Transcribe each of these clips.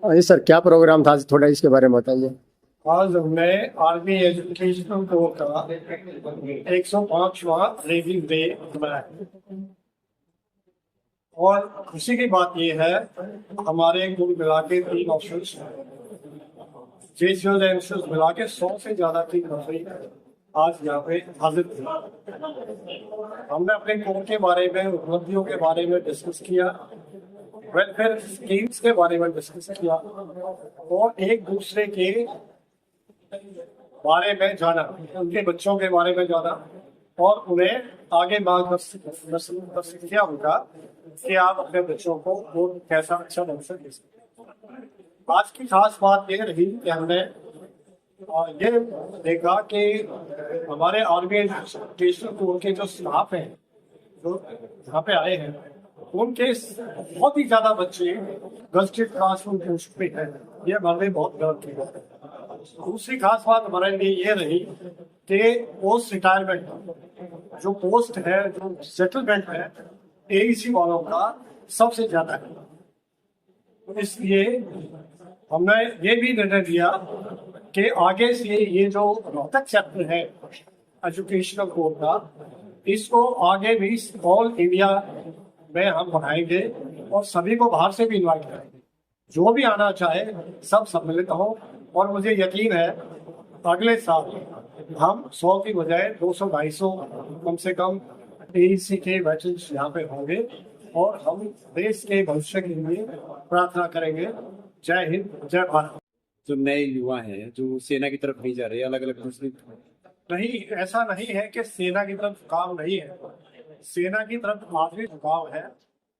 जी sir, क्या programme था? थोड़ा इसके बारे में बताइए। आज हमने आर्मी एजुकेशनल कोर का 105वां रिव्यू डे मनाया और खुशी की बात यह है हमारे कुल मिला के 3 ऑप्शंस जेसीएल एंसर्स मिला के 100 से ज्यादा 3 ऑप्शन आज यहाँ पे हाजिर थे। हमने अपने कोर के बारे में, उपलब्धियों के बारे में डिस्कस किया, वेलफेयर स्कीम्स के बारे में डिस्कस किया और एक दूसरे के बारे में जाना, उनके बच्चों के बारे में जाना और उन्हें आगे मार्गदर्शन किया उनका कि आप अपने बच्चों को वो कैसा अच्छा भविष्य दे सकते। आज की खास बात ये रही कि हमने ये देखा कि हमारे आर्मी एजुकेशनल कोर के जो स्टाफ हैं जो यहाँ पे आए हैं उनके बहुत ही ज्यादा बच्चे गजटेड क्लासरूम पोस्ट पे हैं। ये हमारे बहुत गर्व की बात है। दूसरी खास बात हमारे लिए ये रही कि पोस्ट रिटायरमेंट जो पोस्ट है, जो सेटलमेंट है एईसी वालों का सबसे ज्यादा है। इसलिए हमने ये भी निर्णय लिया कि आगे से ये जो रोहतक चैप्टर है एजुकेशनल कोर का, इसको आगे भी ऑल इंडिया में हम बढ़ाएंगे और सभी को बाहर से भी इन्वाइट करेंगे। जो भी आना चाहे सब सम्मिलित हो और मुझे यकीन है अगले साल हम 100 की बजाय 200-250 कम से कम एईसी के बैचेस यहाँ पे होंगे और हम देश के भविष्य के लिए प्रार्थना करेंगे। जय हिंद, जय भारत। जो नए युवा हैं जो सेना की तरफ नहीं जा रहे, अलग अलग मुस्लिम नहीं, ऐसा नहीं है कि सेना की तरफ झुकाव नहीं है। सेना की तरफ आज भी झुकाव है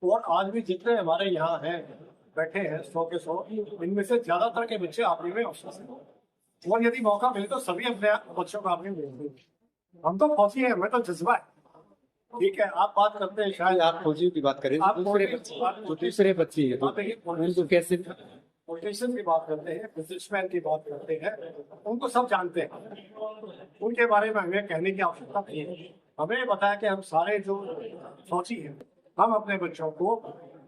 और आज भी जितने हमारे यहाँ हैं बैठे हैं 100 के 100, इनमें से ज्यादातर के बच्चे आर्मी में अफसर हैं और यदि मौका मिले तो सभी अपने बच्चों को आर्मी में भेजेंगे। हम तो फौजी हैं, हमें तो जज्बा है। ठीक है, आप बात करते हैं शायद आप फौजियों की बात करें, आप दूसरे बच्चे हैं तो उनको कैसे पॉलिटिशियन की बात करते हैं, बिजनेसमैन की बात करते हैं, उनको सब जानते हैं। उनके बारे में हमें कहने की आवश्यकता नहीं है। हमें बताया कि हम सारे जो फौजी हैं हम अपने बच्चों को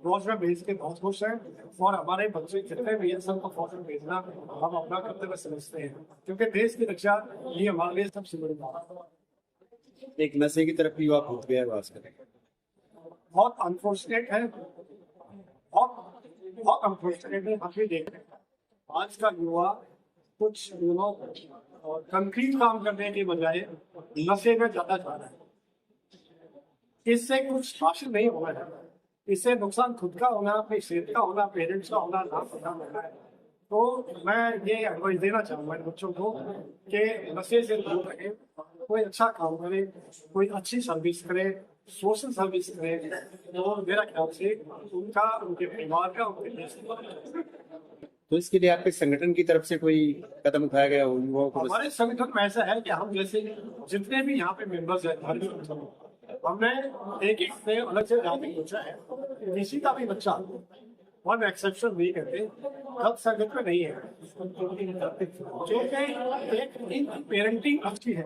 फौज में भेज के बहुत खुश हैं और हमारे बच्चे जितने भी हैं सबको फौज में भेजना हम अपना कर्तव्य समझते हैं क्योंकि देश की रक्षा ये हमारे लिए सबसे बड़ी बात है। एक नशे की तरफ युवा कूद गया है आजकल। बहुत अनफॉर्चुनेट है, बहुत अनफॉर्चुनेट है। हम भी देख रहे हैं आज का युवा कुछ और कंक्रीट काम करने के बजाय नशे में ज्यादा जा रहा है। इससे कुछ हासिल नहीं हो रहा है, इससे नुकसान खुद का होना, अपनी सेहत का होना, पेरेंट्स का होना, नाम पता होना है। तो मैं ये एडवाइस देना चाहूँगा बच्चों को कि नशे से दूर रहे, कोई अच्छा काम करे, कोई अच्छी सर्विस करे, सोशल सर्विस करे और मेरा ख्याल से उनका, उनके परिवार का, उनके देश का। तो इसके लिए आपके संगठन की तरफ से कोई कदम उठाया गया हो युवाओं को? हमारे संगठन में ऐसा है कि हम जैसे जितने भी यहाँ पे मेंबर्स हैं हमने एक से अलग से जाने सोचा है। किसी का भी बच्चा वन एक्सेप्शन नहीं करते गलत संगत में नहीं है क्योंकि पेरेंटिंग अच्छी है,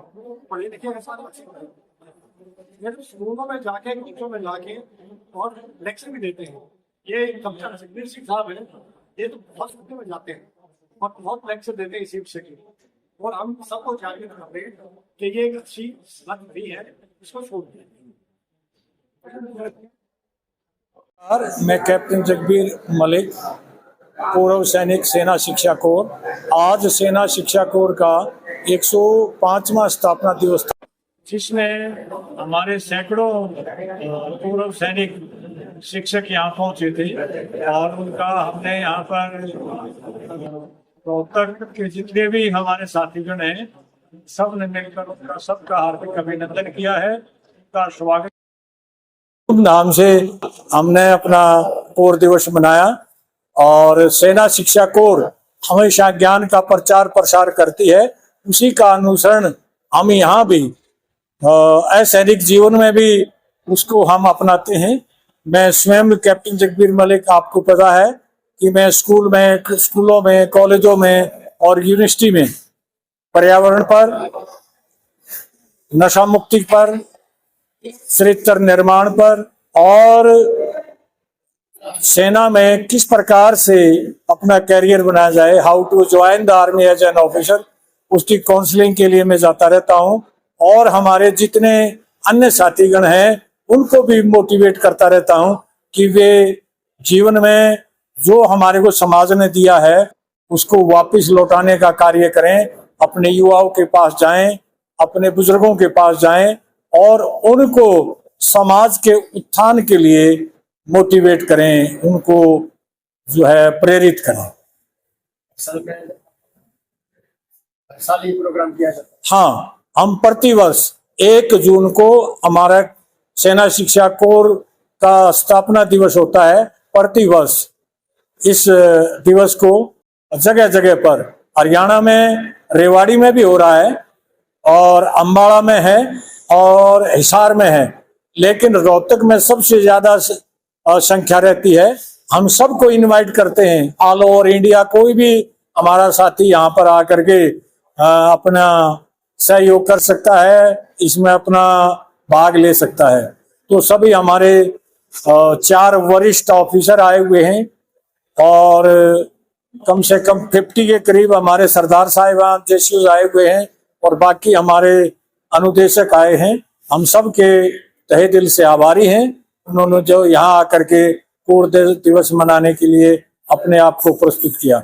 पढ़े लिखे के साथ अच्छी है। ये तो स्कूलों में जाके, बच्चों में जाके और लेक्चर भी देते हैं। ये कप्तान जगबीर सिंह साहब है, ये तो बहुत स्कूलों में जाते हैं और बहुत लेक्चर देते हैं इसी विषय की और हम सबको जागरूक करते हैं कि ये एक अच्छी बात नहीं है, इसको छोड़ दें। मैं कैप्टन जगबीर मलिक, पूर्व सैनिक, सेना शिक्षा कोर। आज सेना शिक्षा कोर का 105वां स्थापना दिवस था, जिसमें हमारे सैकड़ों पूर्व सैनिक शिक्षक यहाँ पहुंचे थे और उनका हमने यहाँ पर रोहतक के जितने भी हमारे साथीगण हैं सब ने मिलकर उनका सबका हार्दिक अभिनंदन किया है, उनका स्वागत। धूमधाम से हमने अपना कोर दिवस मनाया और सेना शिक्षा कोर हमेशा ज्ञान का प्रचार प्रसार करती है, उसी का अनुसरण हम यहाँ भी असैनिक जीवन में भी उसको हम अपनाते हैं। मैं स्वयं कैप्टन जगबीर मलिक, आपको पता है कि मैं स्कूलों में, कॉलेजों में और यूनिवर्सिटी में पर्यावरण पर, नशा मुक्ति पर, चरित्र निर्माण पर और सेना में किस प्रकार से अपना कैरियर बनाया जाए, how to join the army as an officer, उसकी काउंसलिंग के लिए मैं जाता रहता हूँ। और हमारे जितने अन्य साथीगण हैं उनको भी मोटिवेट करता रहता हूँ कि वे जीवन में जो हमारे को समाज ने दिया है उसको वापस लौटाने का कार्य करें, अपने युवाओं के पास जाएं, अपने बुजुर्गों के पास जाएं और उनको समाज के उत्थान के लिए मोटिवेट करें, उनको जो है प्रेरित करें। असल में हर साल ये प्रोग्राम किया जाता है। हाँ, हम प्रतिवर्ष 1 जून को हमारा सेना शिक्षा कोर का स्थापना दिवस होता है। प्रतिवर्ष इस दिवस को जगह जगह पर, हरियाणा में रेवाड़ी में भी हो रहा है और अम्बाड़ा में है और हिसार में है, लेकिन रोहतक में सबसे ज्यादा संख्या रहती है। हम सबको इनवाइट करते हैं, ऑल ओवर इंडिया, कोई भी हमारा साथी यहाँ पर आकर के अपना सहयोग कर सकता है, इसमें अपना भाग ले सकता है। तो सभी हमारे 4 वरिष्ठ ऑफिसर आए हुए हैं और कम से कम 50 के करीब हमारे सरदार साहिबान जैसे आए हुए हैं और बाकी हमारे अनुदेशक आए हैं। हम सब के तहे दिल से आभारी हैं, उन्होंने जो यहाँ आकर के कोर दिवस मनाने के लिए अपने आप को प्रस्तुत किया।